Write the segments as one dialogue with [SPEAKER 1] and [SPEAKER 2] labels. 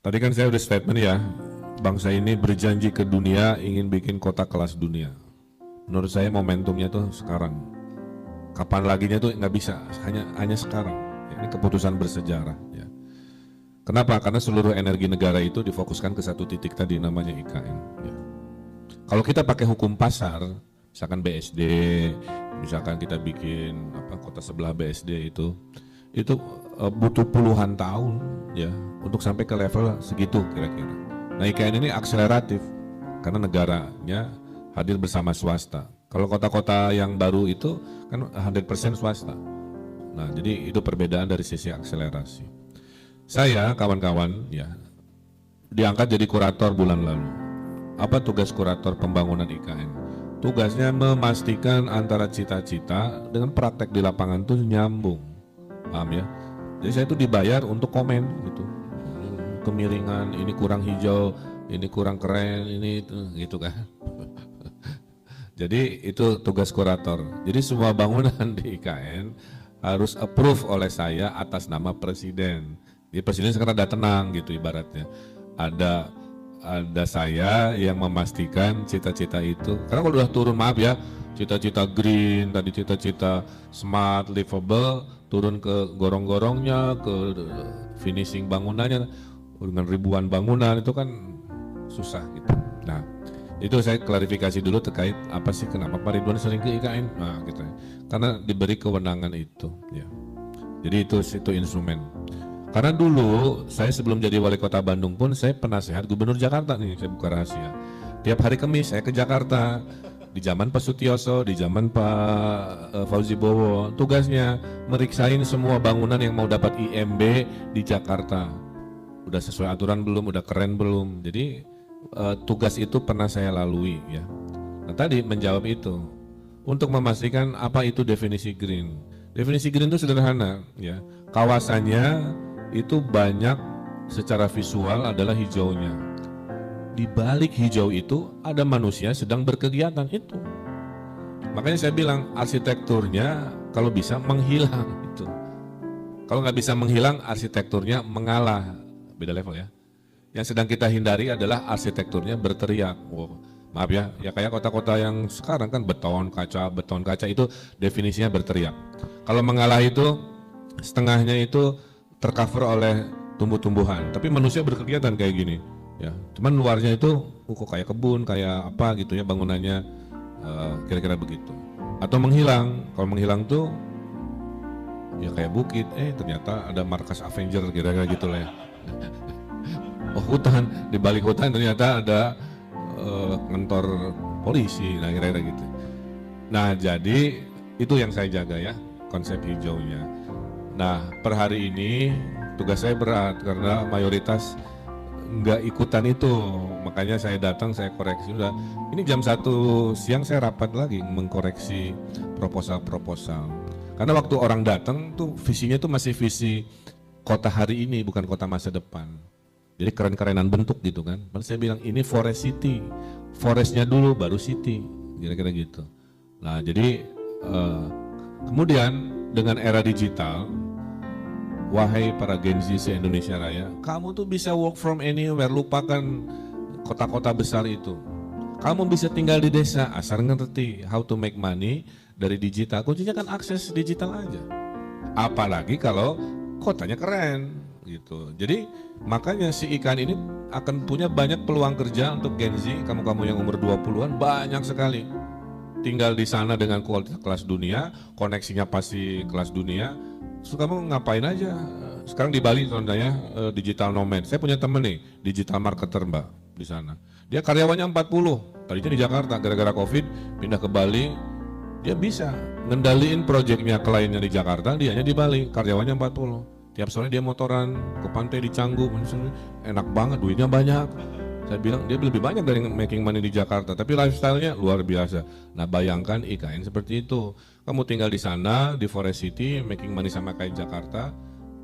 [SPEAKER 1] Tadi kan saya udah statement ya, bangsa ini berjanji ke dunia ingin bikin kota kelas dunia. Menurut saya momentumnya tuh sekarang. Kapan laginya tuh nggak bisa, hanya sekarang. Ini keputusan bersejarah. Ya. Kenapa? Karena seluruh energi negara itu difokuskan ke satu titik tadi namanya IKN. Ya. Kalau kita pakai hukum pasar, misalkan BSD, misalkan kita bikin kota sebelah BSD itu butuh puluhan tahun ya untuk sampai ke level segitu kira-kira. Nah IKN ini akseleratif karena negaranya hadir bersama swasta. Kalau kota-kota yang baru itu kan 100% swasta. Nah jadi itu perbedaan dari sisi akselerasi. Saya kawan-kawan ya diangkat jadi kurator bulan lalu. Apa tugas kurator pembangunan IKN? Tugasnya memastikan antara cita-cita dengan praktek di lapangan itu nyambung. Paham ya? Jadi saya itu dibayar untuk komen gitu. Kemiringan, ini kurang hijau, ini kurang keren, ini itu gitu kan. Jadi itu tugas kurator. Jadi semua bangunan di IKN harus approve oleh saya atas nama presiden. Jadi presiden sekarang ada tenang gitu ibaratnya. Ada saya yang memastikan cita-cita itu. Karena kalau udah turun maaf ya, cita-cita green, tadi cita-cita smart, livable, turun ke gorong-gorongnya, ke finishing bangunannya dengan ribuan bangunan itu kan susah gitu. Nah, itu saya klarifikasi dulu terkait apa sih kenapa Pak Ridwan sering ke IKN. Nah, gitu. Karena diberi kewenangan itu, ya. Jadi itu instrumen. Karena dulu saya sebelum jadi wali kota Bandung pun saya penasehat gubernur Jakarta nih, saya buka rahasia. Tiap hari Kamis saya ke Jakarta. Di zaman Pak Sutioso, di zaman Pak Fauzi Bowo, tugasnya meriksain semua bangunan yang mau dapat IMB di Jakarta. Udah sesuai aturan belum, udah keren belum. Jadi tugas itu pernah saya lalui ya. Nah tadi menjawab itu, untuk memastikan apa itu definisi green. Definisi green itu sederhana ya, kawasannya itu banyak secara visual adalah hijaunya. Di balik hijau itu ada manusia sedang berkegiatan itu. Makanya saya bilang arsitekturnya kalau bisa menghilang itu. Kalau nggak bisa menghilang arsitekturnya mengalah, beda level ya. Yang sedang kita hindari adalah arsitekturnya berteriak. Wow, maaf ya, ya kayak kota-kota yang sekarang kan beton kaca itu definisinya berteriak. Kalau mengalah itu setengahnya itu tercover oleh tumbuh-tumbuhan, tapi manusia berkegiatan kayak gini. Ya, cuman luarnya itu kok kayak kebun, kayak apa gitu ya bangunannya kira-kira begitu. Atau menghilang, kalau menghilang tuh ya kayak bukit, ternyata ada markas Avenger kira-kira gitulah ya. Oh hutan, di balik hutan ternyata ada kantor polisi, nah kira-kira gitu. Nah jadi itu yang saya jaga ya, konsep hijaunya. Nah per hari ini tugas saya berat karena mayoritas nggak ikutan itu, makanya saya datang, saya koreksi. Udah ini jam 1 siang saya rapat lagi mengkoreksi proposal-proposal karena waktu orang datang tuh visinya tuh masih visi kota hari ini bukan kota masa depan, jadi keren-kerenan bentuk gitu kan. Lalu saya bilang ini forest city, forestnya dulu baru city, kira-kira gitu. Nah jadi kemudian dengan era digital, wahai para Gen Z se-Indonesia Raya, kamu tuh bisa work from anywhere, lupakan kota-kota besar itu. Kamu bisa tinggal di desa, asal ngerti how to make money dari digital. Kuncinya kan akses digital aja. Apalagi kalau kotanya keren gitu. Jadi makanya si IKN ini akan punya banyak peluang kerja untuk Gen Z, kamu-kamu yang umur 20-an banyak sekali. Tinggal di sana dengan kualitas kelas dunia, koneksinya pasti kelas dunia. So, kamu ngapain aja? Sekarang di Bali contohnya digital nomad. Saya punya temen nih, digital marketer Mbak di sana. Dia karyawannya 40, tadinya di Jakarta, gara-gara COVID pindah ke Bali. Dia bisa ngendaliin proyeknya kliennya di Jakarta, dianya di Bali, karyawannya 40. Tiap sore dia motoran ke pantai di Canggu, enak banget, duitnya banyak. Saya bilang dia lebih banyak dari making money di Jakarta, tapi lifestyle-nya luar biasa. Nah bayangkan IKN seperti itu. Kamu tinggal di sana, di Forest City, making money sama kayak Jakarta,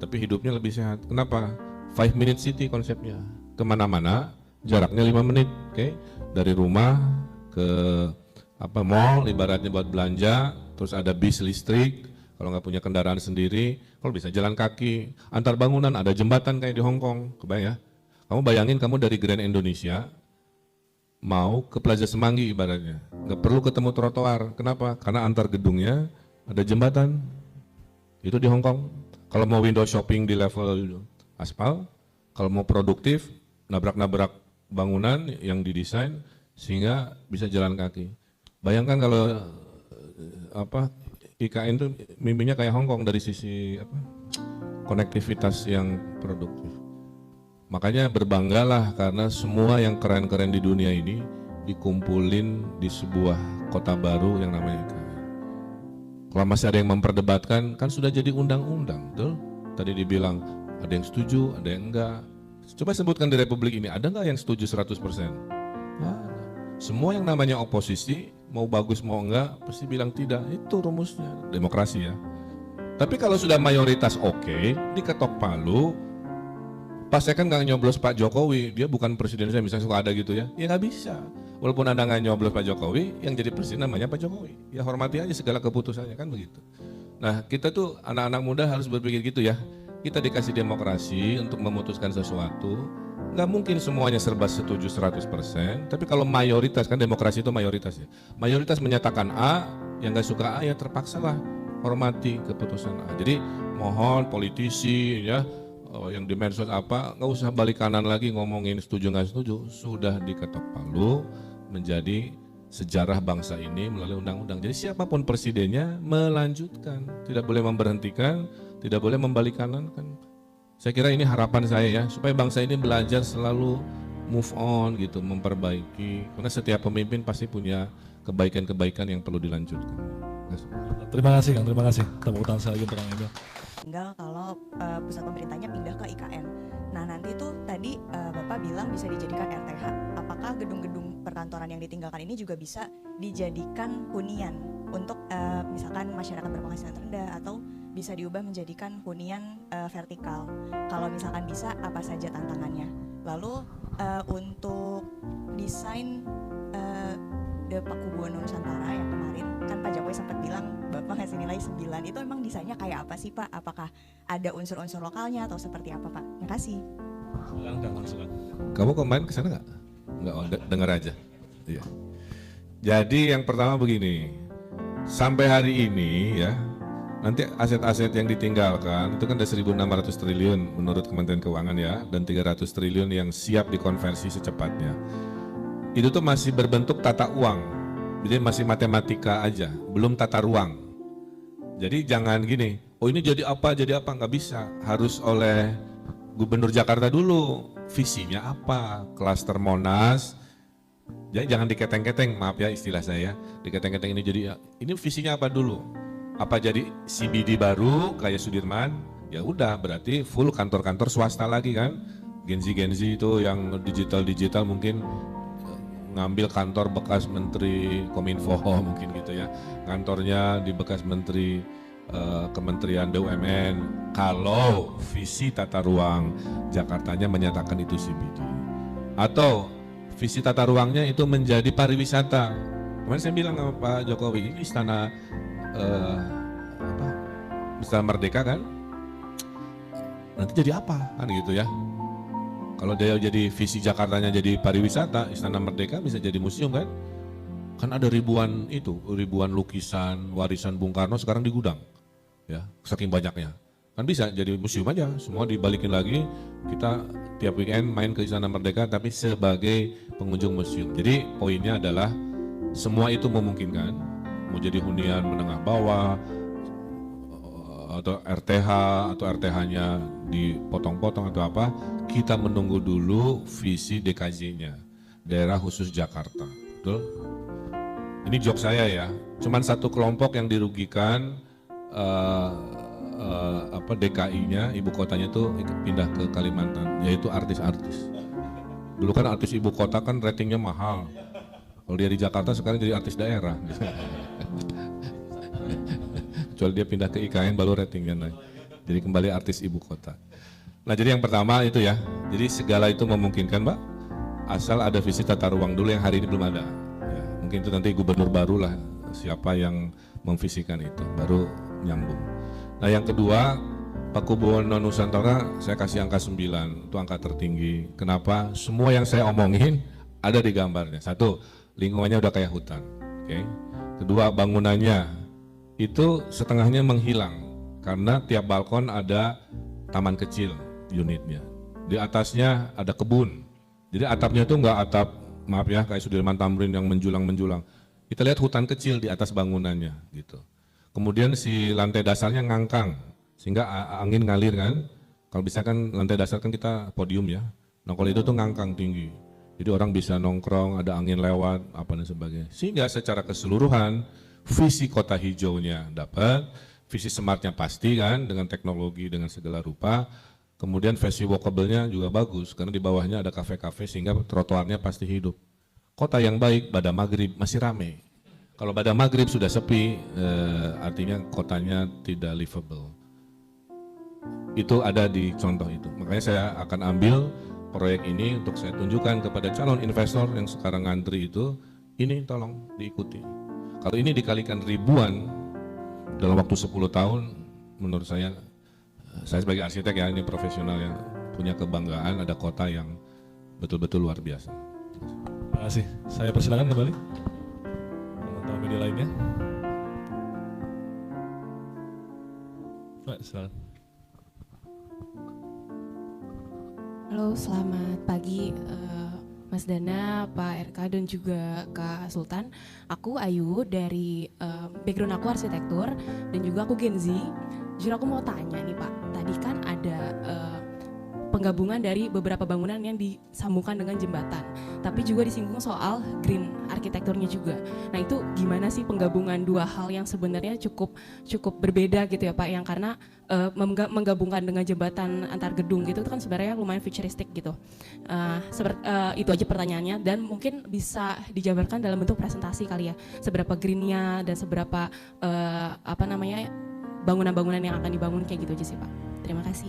[SPEAKER 1] tapi hidupnya lebih sehat. Kenapa? 5 minute city konsepnya. Kemana-mana, jaraknya 5 menit. Okay? Dari rumah ke mall, ibaratnya buat belanja, terus ada bis listrik, kalau nggak punya kendaraan sendiri, kalau bisa jalan kaki. Antar bangunan ada jembatan kayak di Hong Kong, kebayang ya? Kamu bayangin kamu dari Grand Indonesia mau ke Plaza Semanggi ibaratnya, nggak perlu ketemu trotoar. Kenapa? Karena antar gedungnya ada jembatan. Itu di Hong Kong. Kalau mau window shopping di level aspal, kalau mau produktif, nabrak-nabrak bangunan yang didesain sehingga bisa jalan kaki. Bayangkan kalau IKN itu mimpinya kayak Hong Kong dari sisi konektivitas yang produktif. Makanya berbanggalah karena semua yang keren-keren di dunia ini dikumpulin di sebuah kota baru yang namanya IKN. Kalau masih ada yang memperdebatkan, kan sudah jadi undang-undang, betul? Tadi dibilang ada yang setuju, ada yang enggak. Coba sebutkan di Republik ini, ada enggak yang setuju 100%? Nah, semua yang namanya oposisi, mau bagus mau enggak, pasti bilang tidak. Itu rumusnya, demokrasi ya. Tapi kalau sudah mayoritas oke, diketok palu, pas saya kan nggak nyoblos Pak Jokowi, dia bukan presiden saya, misalnya suka ada gitu ya, ya nggak bisa. Walaupun Anda nggak nyoblos Pak Jokowi, yang jadi presiden namanya Pak Jokowi. Ya hormati aja segala keputusannya, kan begitu. Nah kita tuh anak-anak muda harus berpikir gitu ya. Kita dikasih demokrasi untuk memutuskan sesuatu, nggak mungkin semuanya serba setuju 100%, tapi kalau mayoritas, kan demokrasi itu mayoritas ya. Mayoritas menyatakan A, yang nggak suka A ya terpaksa lah hormati keputusan A. Jadi mohon politisi ya, yang di medsos nggak usah balik kanan lagi ngomongin setuju nggak setuju, sudah diketok palu menjadi sejarah bangsa ini melalui undang-undang. Jadi siapapun presidennya melanjutkan, tidak boleh memberhentikan, tidak boleh membalik kanan kan. Saya kira ini harapan saya ya, supaya bangsa ini belajar selalu move on gitu, memperbaiki. Karena setiap pemimpin pasti punya kebaikan-kebaikan yang perlu dilanjutkan.
[SPEAKER 2] Terima kasih Kang, terima kasih. Tepuk tangan sekali lagi untuk Kang Emil.
[SPEAKER 3] Tinggal kalau pusat pemerintahnya pindah ke IKN. Nah nanti tuh tadi Bapak bilang bisa dijadikan RTH. Apakah gedung-gedung perkantoran yang ditinggalkan ini juga bisa dijadikan hunian untuk misalkan masyarakat berpenghasilan rendah, atau bisa diubah menjadikan hunian vertikal? Kalau misalkan bisa, apa saja tantangannya? Lalu untuk desain Pakubuwono Nusantara yang kemarin, kan Pak Jokowi sempat bilang Bapak ngasih nilai 9, itu emang desainnya kayak apa sih Pak? Apakah ada unsur-unsur lokalnya atau seperti apa Pak? Terima kasih.
[SPEAKER 2] Silakan.
[SPEAKER 1] Kamu kemarin kesana nggak? Nggak, dengar aja. Iya. Jadi yang pertama begini, sampai hari ini ya, nanti aset-aset yang ditinggalkan itu kan ada 1.600 triliun menurut Kementerian Keuangan ya, dan 300 triliun yang siap dikonversi secepatnya. Itu tuh masih berbentuk tata uang, jadi masih matematika aja, belum tata ruang. Jadi jangan gini, oh ini jadi apa, nggak bisa. Harus oleh Gubernur Jakarta dulu, visinya apa, klaster Monas. Jadi jangan diketeng-keteng, maaf ya istilah saya, diketeng-keteng ini jadi, ini visinya apa dulu? Apa jadi CBD baru kayak Sudirman? Ya udah, berarti full kantor-kantor swasta lagi kan. Genzi itu yang digital mungkin ngambil kantor bekas Menteri Kominfo mungkin gitu ya, kantornya di bekas Menteri Kementerian BUMN. Kalau visi tata ruang Jakartanya menyatakan itu CBD, atau visi tata ruangnya itu menjadi pariwisata. Kemarin saya bilang sama Pak Jokowi, ini istana Istana Merdeka kan, nanti jadi apa kan gitu ya. Kalau dia jadi visi Jakartanya jadi pariwisata, Istana Merdeka bisa jadi museum kan? Kan ada ribuan lukisan warisan Bung Karno sekarang di gudang, ya saking banyaknya. Kan bisa jadi museum aja, semua dibalikin lagi, kita tiap weekend main ke Istana Merdeka tapi sebagai pengunjung museum. Jadi poinnya adalah semua itu memungkinkan, mau jadi hunian menengah bawah, atau RTH, atau RTH-nya dipotong-potong atau apa, kita menunggu dulu visi DKJ-nya, daerah khusus Jakarta. Betul? Ini joke saya ya, cuman satu kelompok yang dirugikan, DKI-nya, ibu kotanya tuh pindah ke Kalimantan, yaitu artis-artis. Dulu kan artis ibu kota kan ratingnya mahal, kalau dia di Jakarta sekarang jadi artis daerah. Kecuali dia pindah ke IKN baru ratingnya naik. Jadi kembali artis ibu kota. Nah jadi yang pertama itu ya, jadi segala itu memungkinkan Mbak, asal ada visi tata ruang dulu yang hari ini belum ada. Ya, mungkin itu nanti gubernur baru lah, siapa yang memvisikan itu, baru nyambung. Nah yang kedua, Pakubuwono Nusantara saya kasih angka 9, itu angka tertinggi. Kenapa? Semua yang saya omongin ada di gambarnya. Satu, lingkungannya udah kayak hutan. Oke. Kedua, bangunannya itu setengahnya menghilang karena tiap balkon ada taman kecil unitnya. Di atasnya ada kebun. Jadi atapnya itu nggak atap, maaf ya, kayak Sudirman Tamrin yang menjulang-menjulang. Kita lihat hutan kecil di atas bangunannya gitu. Kemudian si lantai dasarnya ngangkang sehingga angin ngalir kan. Kalau bisa kan lantai dasar kan kita podium ya. Nah kalau itu tuh ngangkang tinggi. Jadi orang bisa nongkrong, ada angin lewat, apa dan sebagainya. Sehingga secara keseluruhan visi kota hijaunya dapat, visi smartnya pasti kan dengan teknologi dengan segala rupa. Kemudian versi walkable-nya juga bagus karena di bawahnya ada kafe-kafe sehingga trotoarnya pasti hidup. Kota yang baik pada maghrib masih ramai. Kalau pada maghrib sudah sepi, artinya kotanya tidak livable. Itu ada di contoh itu. Makanya saya akan ambil proyek ini untuk saya tunjukkan kepada calon investor yang sekarang ngantri itu, ini tolong diikuti. Kalau ini dikalikan ribuan dalam waktu 10 tahun, menurut saya sebagai arsitek ya, ini profesional yang punya kebanggaan, ada kota yang betul-betul luar biasa.
[SPEAKER 2] Terima kasih. Saya persilakan kembali. Teman-teman media lainnya. Pak, silakan.
[SPEAKER 4] Halo, selamat pagi Mas Dana, Pak RK dan juga Kak Sultan. Aku Ayu dari background aku arsitektur dan juga aku Gen Z. Jujur aku mau tanya nih Pak, tadi kan ada penggabungan dari beberapa bangunan yang disambungkan dengan jembatan, tapi juga disinggung soal green arsitekturnya juga. Nah itu gimana sih penggabungan dua hal yang sebenarnya cukup berbeda gitu ya Pak, yang karena menggabungkan dengan jembatan antar gedung gitu itu kan sebenarnya lumayan futuristik gitu. Itu aja pertanyaannya dan mungkin bisa dijabarkan dalam bentuk presentasi kali ya, seberapa greennya dan seberapa bangunan-bangunan yang akan dibangun kayak gitu aja sih Pak. Terima kasih.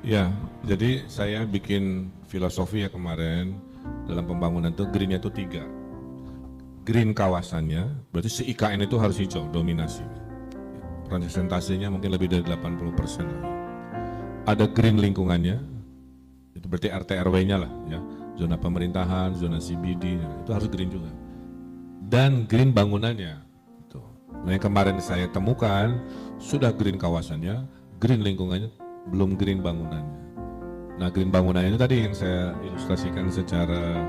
[SPEAKER 1] Ya, jadi saya bikin filosofi ya kemarin dalam pembangunan itu greennya itu 3. Green kawasannya, berarti si IKN itu harus hijau, dominasi. Presentasinya mungkin lebih dari 80% lah. Ada green lingkungannya, itu berarti RT RW-nya lah ya, zona pemerintahan, zona CBD, itu harus green juga. Dan green bangunannya, itu. Nah yang kemarin saya temukan, sudah green kawasannya, green lingkungannya, belum green bangunannya. Nah green bangunannya itu tadi yang saya ilustrasikan secara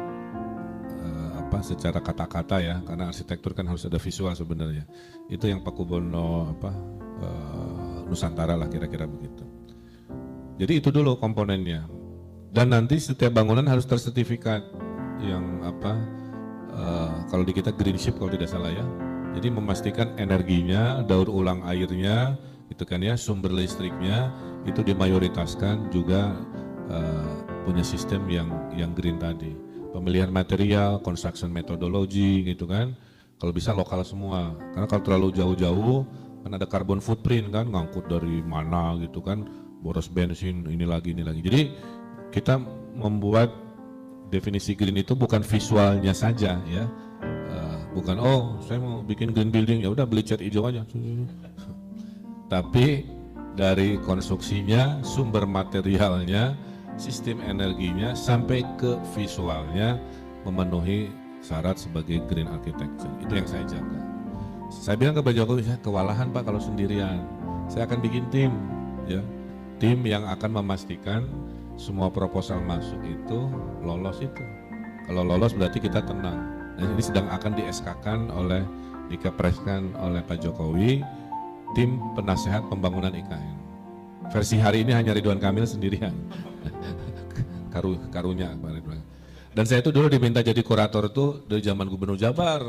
[SPEAKER 1] secara kata-kata ya, karena arsitektur kan harus ada visual sebenarnya. Itu yang Pakubuwono Nusantara lah kira-kira begitu. Jadi itu dulu komponennya. Dan nanti setiap bangunan harus tersertifikat yang kalau di kita green ship kalau tidak salah ya. Jadi memastikan energinya, daur ulang airnya, itu kan ya, sumber listriknya itu dimayoritaskan juga punya sistem yang green tadi. Pemilihan material, construction methodology gitu kan. Kalau bisa lokal semua. Karena kalau terlalu jauh-jauh kan ada carbon footprint kan, ngangkut dari mana gitu kan, boros bensin ini lagi. Jadi kita membuat definisi green itu bukan visualnya saja ya. Bukan saya mau bikin green building ya udah beli cat hijau aja. Tapi dari konstruksinya, sumber materialnya, sistem energinya sampai ke visualnya memenuhi syarat sebagai green architecture. Itu yang saya jaga. Saya bilang ke Pak Jokowi, saya kewalahan Pak kalau sendirian. Saya akan bikin tim, ya, tim yang akan memastikan semua proposal masuk itu lolos itu. Kalau lolos berarti kita tenang. Nah, ini sedang akan di SK-kan oleh dikepreskan oleh Pak Jokowi, tim penasehat pembangunan IKN. Versi hari ini hanya Ridwan Kamil sendirian. Karunya Pak Ridwan. Dan saya itu dulu diminta jadi kurator itu dari zaman Gubernur Jabar.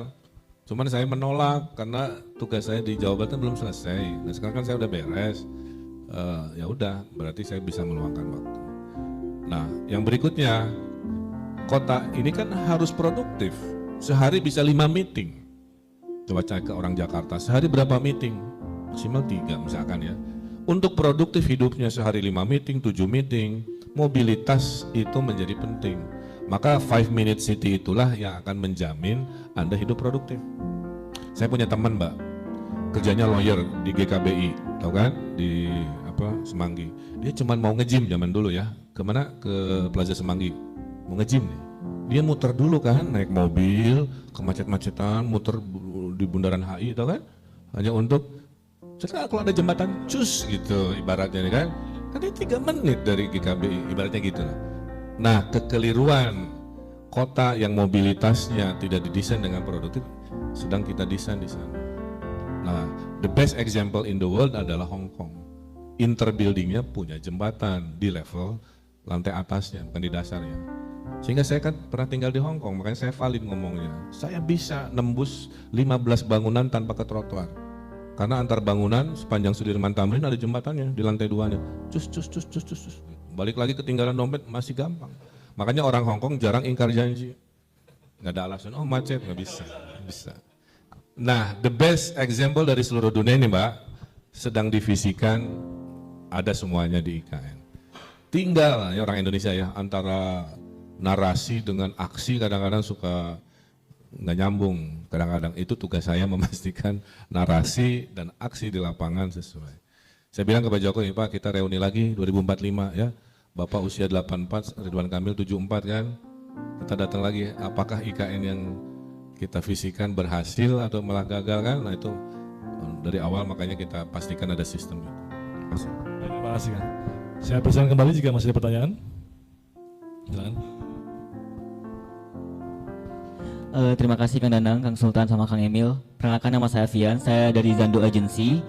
[SPEAKER 1] Cuman saya menolak karena tugas saya di Jawa Barat belum selesai. Nah sekarang kan saya udah beres. Ya udah, berarti saya bisa meluangkan waktu. Nah, yang berikutnya, kota ini kan harus produktif. Sehari bisa 5 meeting. Coba cek ke orang Jakarta, sehari berapa meeting? Maksimal 3 misalkan ya. Untuk produktif hidupnya sehari 5 meeting, 7 meeting, mobilitas itu menjadi penting. Maka 5-minute city itulah yang akan menjamin Anda hidup produktif. Saya punya teman Mbak, kerjanya lawyer di GKBI, tahu kan? Di Semanggi. Dia cuma mau nge-gym zaman dulu ya. Kemana? Ke Plaza Semanggi. Mau nge-gym nih. Dia muter dulu kan, naik mobil, kemacet-macetan, muter di bundaran HI itu kan. Hanya untuk, kalau ada jembatan, cus gitu ibaratnya kan. Kan dia 3 menit dari GKBI, ibaratnya gitu lah. Nah, kekeliruan kota yang mobilitasnya tidak didesain dengan produktif, sedang kita desain di sana. Nah, the best example in the world adalah Hong Kong. Interbuildingnya punya jembatan di level lantai atasnya, bukan di dasarnya. Sehingga saya kan pernah tinggal di Hong Kong, makanya saya valid ngomongnya. Saya bisa nembus 15 bangunan tanpa ke trotoar. Karena antar bangunan sepanjang Sudirman Tamrin ada jembatannya di lantai 2-nya. Cus. Balik lagi ketinggalan dompet masih gampang. Makanya orang Hong Kong jarang ingkar janji. Nggak ada alasan, oh macet, nggak bisa. Nah, the best example dari seluruh dunia ini Mbak, sedang divisikan, ada semuanya di IKN. Tinggal ya orang Indonesia ya, antara narasi dengan aksi kadang-kadang suka nggak nyambung. Kadang-kadang itu tugas saya memastikan narasi dan aksi di lapangan sesuai. Saya bilang ke Pak Jokowi, Pak kita reuni lagi 2045 ya, Bapak usia 84, Ridwan Kamil 74 kan, kita datang lagi, apakah IKN yang kita visikan berhasil atau malah gagal kan? Nah itu dari awal makanya kita pastikan ada sistem itu.
[SPEAKER 2] Terima kasih kan. Saya persilakan kembali jika masih ada pertanyaan. Silakan.
[SPEAKER 5] Terima kasih Kang Danang, Kang Sultan sama Kang Emil. Perkenalkan nama saya Fian, saya dari Zando Agency.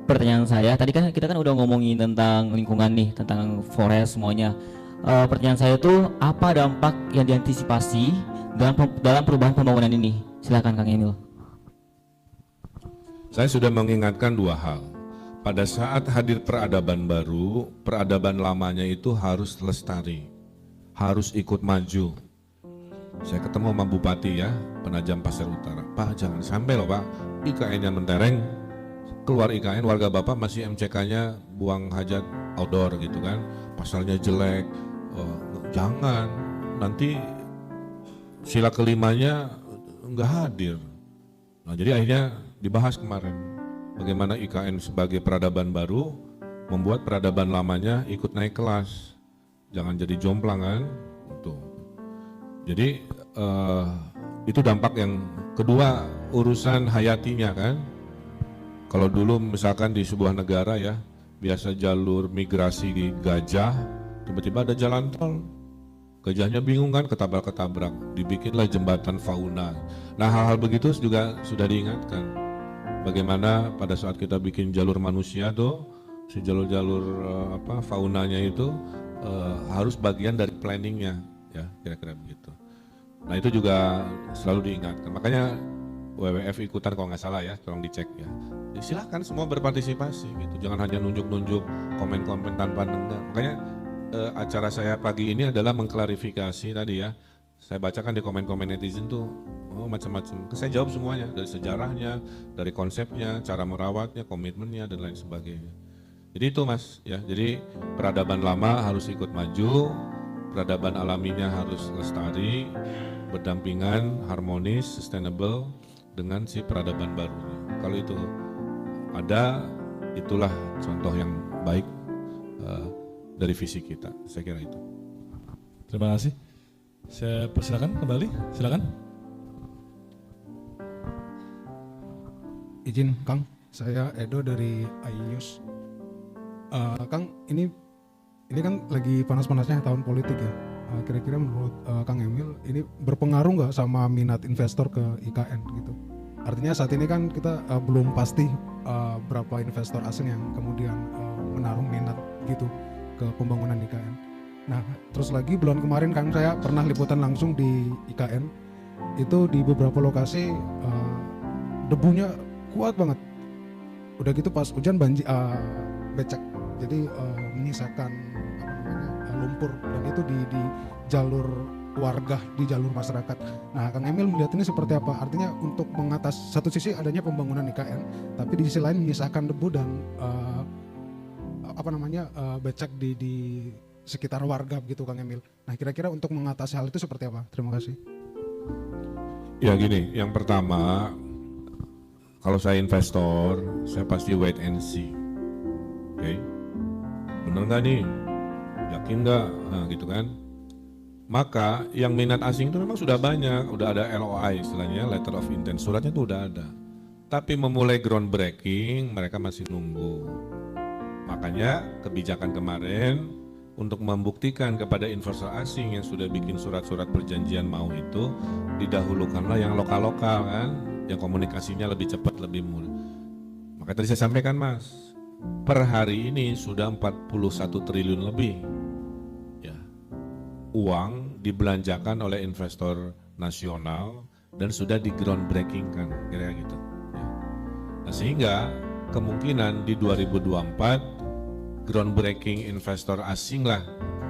[SPEAKER 5] Pertanyaan saya, tadi kan kita udah ngomongin tentang lingkungan nih, tentang forest semuanya. Pertanyaan saya itu apa dampak yang diantisipasi dalam perubahan pembangunan ini? Silakan Kang Emil.
[SPEAKER 1] Saya sudah mengingatkan 2 hal. Pada saat hadir peradaban baru, peradaban lamanya itu harus lestari, harus ikut maju. Saya ketemu sama Bupati ya, Penajam Pasir Utara. Pak jangan sampai loh Pak, IKN-nya mentereng, keluar IKN warga Bapak masih MCK-nya buang hajat outdoor gitu kan, pasalnya jelek. Jangan, nanti sila kelimanya nggak hadir. Nah jadi akhirnya dibahas kemarin, bagaimana IKN sebagai peradaban baru membuat peradaban lamanya ikut naik kelas, jangan jadi jomplang kan. Tuh. Jadi itu dampak yang kedua, urusan hayatinya kan. Kalau dulu misalkan di sebuah negara ya, biasa jalur migrasi di gajah, tiba-tiba ada jalan tol. Gajahnya bingung kan, ketabrak-ketabrak, dibikinlah jembatan fauna. Nah hal-hal begitu juga sudah diingatkan. Bagaimana pada saat kita bikin jalur manusia tuh, si jalur-jalur faunanya itu harus bagian dari planningnya, ya kira-kira begitu. Nah itu juga selalu diingatkan. Makanya WWF ikutan kalau nggak salah ya, tolong dicek ya. Silahkan semua berpartisipasi gitu, jangan hanya nunjuk-nunjuk komen-komen tanpa dengar. Makanya acara saya pagi ini adalah mengklarifikasi tadi ya. Saya bacakan di komen-komen netizen tuh, macam-macam. Saya jawab semuanya, dari sejarahnya, dari konsepnya, cara merawatnya, komitmennya dan lain sebagainya. Jadi itu Mas ya. Jadi peradaban lama harus ikut maju, peradaban alaminya harus lestari, berdampingan, harmonis, sustainable dengan si peradaban barunya. Kalau itu ada, itulah contoh yang baik dari visi kita. Saya kira itu.
[SPEAKER 2] Terima kasih. Saya persilakan kembali, silakan.
[SPEAKER 6] Izin Kang, saya Edo dari iNews. Kang, ini kan lagi panas-panasnya tahun politik ya. Kira-kira menurut Kang Emil ini berpengaruh nggak sama minat investor ke IKN gitu? Artinya saat ini kan kita belum pasti berapa investor asing yang kemudian menaruh minat gitu ke pembangunan IKN. Nah, terus lagi bulan kemarin kan saya pernah liputan langsung di IKN. Itu di beberapa lokasi debunya kuat banget. Udah gitu pas hujan banjir becek. Jadi menyisakan lumpur, dan itu di jalur warga, di jalur masyarakat. Nah, Kang Emil melihat ini seperti apa? Artinya untuk mengatasi, satu sisi adanya pembangunan IKN, tapi di sisi lain menyisakan debu dan becek di sekitar warga begitu Kang Emil. Nah, kira-kira untuk mengatasi hal itu seperti apa? Terima kasih.
[SPEAKER 1] Ya gini, yang pertama, kalau saya investor, saya pasti wait and see. Oke. bener nggak nih, yakin nggak, nah, gitu kan. Maka yang minat asing itu memang sudah banyak, udah ada LOI istilahnya, letter of intent, suratnya tuh udah ada. Tapi memulai groundbreaking mereka masih nunggu. Makanya kebijakan kemarin untuk membuktikan kepada investor asing yang sudah bikin surat-surat perjanjian mau itu, didahulukanlah yang lokal-lokal kan, yang komunikasinya lebih cepat, lebih mudah. Makanya tadi saya sampaikan Mas, per hari ini sudah 41 triliun lebih ya, uang dibelanjakan oleh investor nasional dan sudah di groundbreaking kan, kira-kira gitu ya. Nah, sehingga kemungkinan di 2024 groundbreaking investor asing lah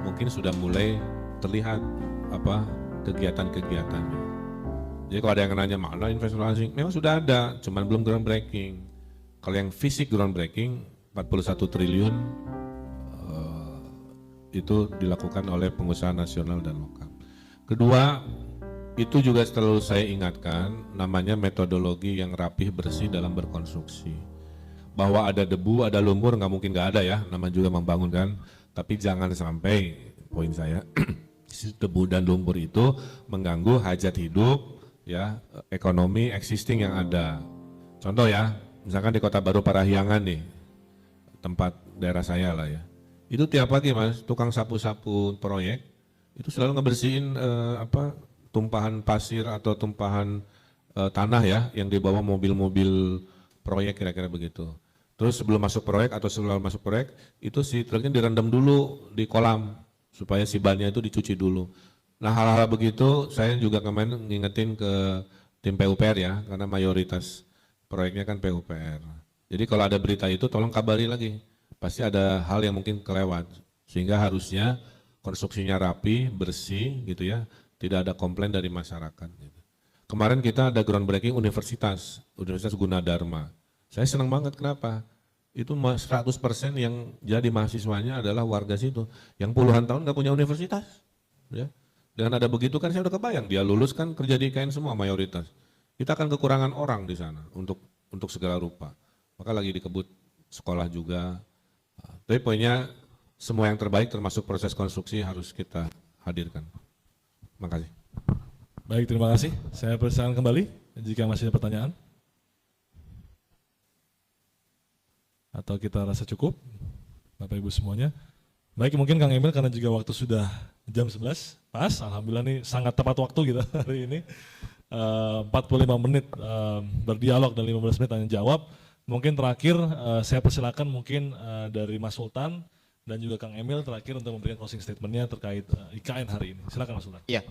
[SPEAKER 1] mungkin sudah mulai terlihat apa kegiatan-kegiatannya. Jadi kalau ada yang nanya mana investor asing, memang sudah ada, cuman belum groundbreaking. Kalau yang fisik groundbreaking 41 triliun itu dilakukan oleh pengusaha nasional dan lokal. Kedua, itu juga selalu saya ingatkan, namanya metodologi yang rapih bersih dalam berkonstruksi. Bahwa ada debu, ada lumpur, nggak mungkin nggak ada ya, nama juga membangun kan. Tapi jangan sampai, poin saya, debu dan lumpur itu mengganggu hajat hidup, ya, ekonomi existing yang ada. Contoh ya, misalkan di Kota Baru Parahyangan nih, tempat daerah saya lah ya. Itu tiap pagi Mas, tukang sapu-sapu proyek, itu selalu ngebersihin tumpahan pasir atau tumpahan tanah ya, yang dibawa mobil-mobil proyek kira-kira begitu. Terus sebelum masuk proyek atau setelah masuk proyek, itu si truknya direndam dulu di kolam, supaya si bannya itu dicuci dulu. Nah hal-hal begitu saya juga kemarin ngingetin ke tim PUPR ya, karena mayoritas proyeknya kan PUPR. Jadi kalau ada berita itu tolong kabari lagi, pasti ada hal yang mungkin kelewat. Sehingga harusnya konstruksinya rapi, bersih gitu ya, tidak ada komplain dari masyarakat. Gitu. Kemarin kita ada groundbreaking Universitas Gunadarma. Saya senang banget, kenapa? Itu 100% yang jadi mahasiswanya adalah warga situ, yang puluhan tahun nggak punya universitas. Ya. Dengan ada begitu kan saya udah kebayang, dia lulus kan kerja di IKN semua mayoritas. Kita akan kekurangan orang di sana untuk segala rupa. Maka lagi dikebut sekolah juga. Tapi poinnya semua yang terbaik termasuk proses konstruksi harus kita hadirkan. Terima kasih.
[SPEAKER 2] Baik, terima kasih. Saya persilakan kembali jika masih ada pertanyaan. Atau kita rasa cukup, Bapak Ibu semuanya. Baik, mungkin Kang Emil karena juga waktu sudah jam 11, pas, alhamdulillah nih sangat tepat waktu kita hari ini. 45 menit berdialog dan 15 menit tanya jawab. Mungkin terakhir saya persilakan mungkin dari Mas Sultan dan juga Kang Emil terakhir untuk memberikan closing statement-nya terkait IKN hari ini. Silakan Mas Sultan.
[SPEAKER 7] Iya,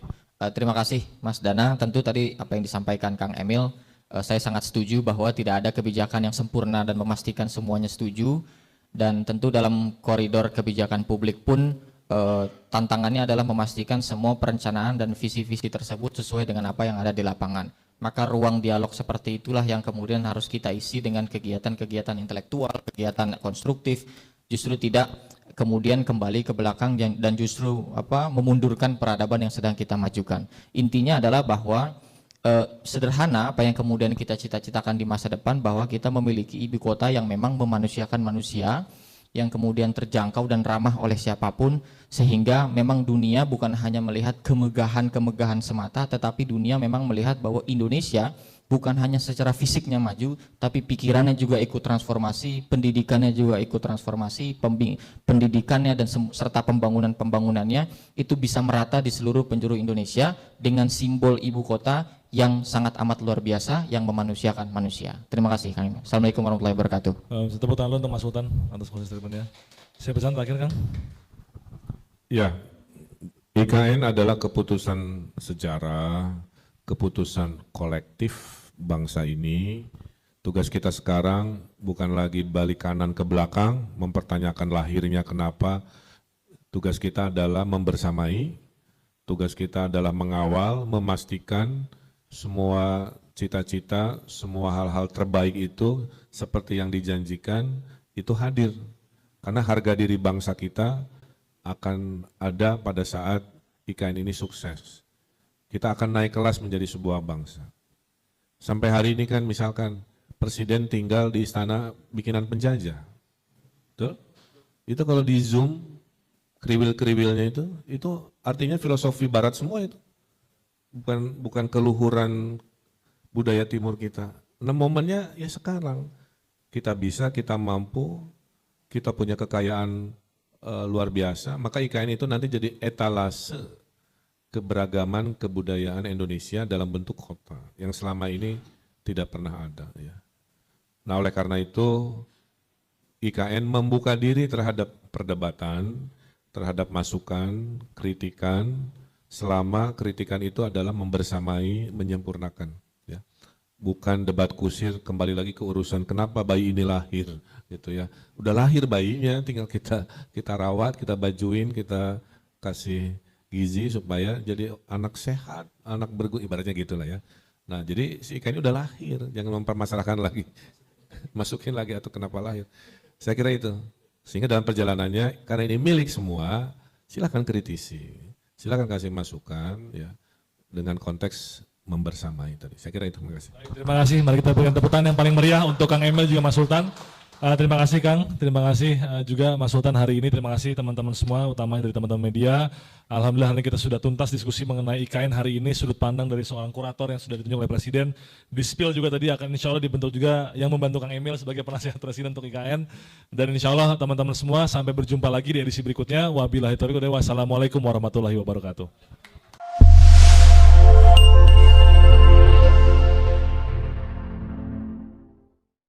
[SPEAKER 7] terima kasih Mas Dana. Tentu tadi apa yang disampaikan Kang Emil, saya sangat setuju bahwa tidak ada kebijakan yang sempurna dan memastikan semuanya setuju. Dan tentu dalam koridor kebijakan publik pun tantangannya adalah memastikan semua perencanaan dan visi-visi tersebut sesuai dengan apa yang ada di lapangan. Maka ruang dialog seperti itulah yang kemudian harus kita isi dengan kegiatan-kegiatan intelektual, kegiatan konstruktif, justru tidak kemudian kembali ke belakang dan justru memundurkan peradaban yang sedang kita majukan. Intinya adalah bahwa sederhana apa yang kemudian kita cita-citakan di masa depan, bahwa kita memiliki ibu kota yang memang memanusiakan manusia, yang kemudian terjangkau dan ramah oleh siapapun, sehingga memang dunia bukan hanya melihat kemegahan-kemegahan semata, tetapi dunia memang melihat bahwa Indonesia bukan hanya secara fisiknya maju, tapi pikirannya juga ikut transformasi, pendidikannya juga ikut transformasi, pendidikannya dan serta pembangunannya itu bisa merata di seluruh penjuru Indonesia dengan simbol ibu kota yang sangat amat luar biasa yang memanusiakan manusia. Terima kasih Kang Emil. Assalamualaikum warahmatullahi wabarakatuh.
[SPEAKER 2] Tepuk tangan untuk Mas Sultan atas closing statement-nya. Saya pesan terakhir Kang.
[SPEAKER 1] Ya, IKN adalah keputusan sejarah, keputusan kolektif bangsa ini. Tugas kita sekarang bukan lagi balik kanan ke belakang, mempertanyakan lahirnya kenapa. Tugas kita adalah membersamai, tugas kita adalah mengawal, memastikan semua cita-cita, semua hal-hal terbaik itu seperti yang dijanjikan itu hadir. Karena harga diri bangsa kita akan ada pada saat IKN ini sukses. Kita akan naik kelas menjadi sebuah bangsa. Sampai hari ini kan misalkan presiden tinggal di istana bikinan penjajah. Betul? Itu kalau di zoom kriwil-kriwilnya itu artinya filosofi barat semua itu. Bukan keluhuran budaya timur kita. Nah, momennya ya sekarang. Kita bisa, kita mampu, kita punya kekayaan luar biasa, maka IKN itu nanti jadi etalase keberagaman kebudayaan Indonesia dalam bentuk kota yang selama ini tidak pernah ada ya. Nah, oleh karena itu IKN membuka diri terhadap perdebatan, terhadap masukan, kritikan, selama kritikan itu adalah membersamai, menyempurnakan ya. Bukan debat kusir, kembali lagi ke urusan kenapa bayi ini lahir gitu ya. Udah lahir bayinya, tinggal kita rawat, kita bajuin, kita kasih gizi supaya jadi anak sehat, anak ibaratnya gitulah ya. Nah, jadi si ikan ini udah lahir, jangan mempermasalahkan lagi. Masukin lagi atau kenapa lahir. Saya kira itu. Sehingga dalam perjalanannya karena ini milik semua, silakan kritisi. Silakan kasih masukan ya dengan konteks membersamai tadi. Saya kira itu. Terima kasih.
[SPEAKER 2] Baik, terima kasih. Mari kita berikan tepuk tangan yang paling meriah untuk Kang Emil juga Mas Sultan. Terima kasih Kang, terima kasih juga Mas Sultan hari ini, terima kasih teman-teman semua, utamanya dari teman-teman media. Alhamdulillah hari ini kita sudah tuntas diskusi mengenai IKN hari ini, sudut pandang dari seorang kurator yang sudah ditunjuk oleh Presiden. Di spill juga tadi akan insya Allah dibentuk juga yang membantu Kang Emil sebagai penasihat Presiden untuk IKN. Dan insya Allah teman-teman semua sampai berjumpa lagi di edisi berikutnya. Wabillahi taufiq wal hidayah. Wassalamualaikum warahmatullahi wabarakatuh.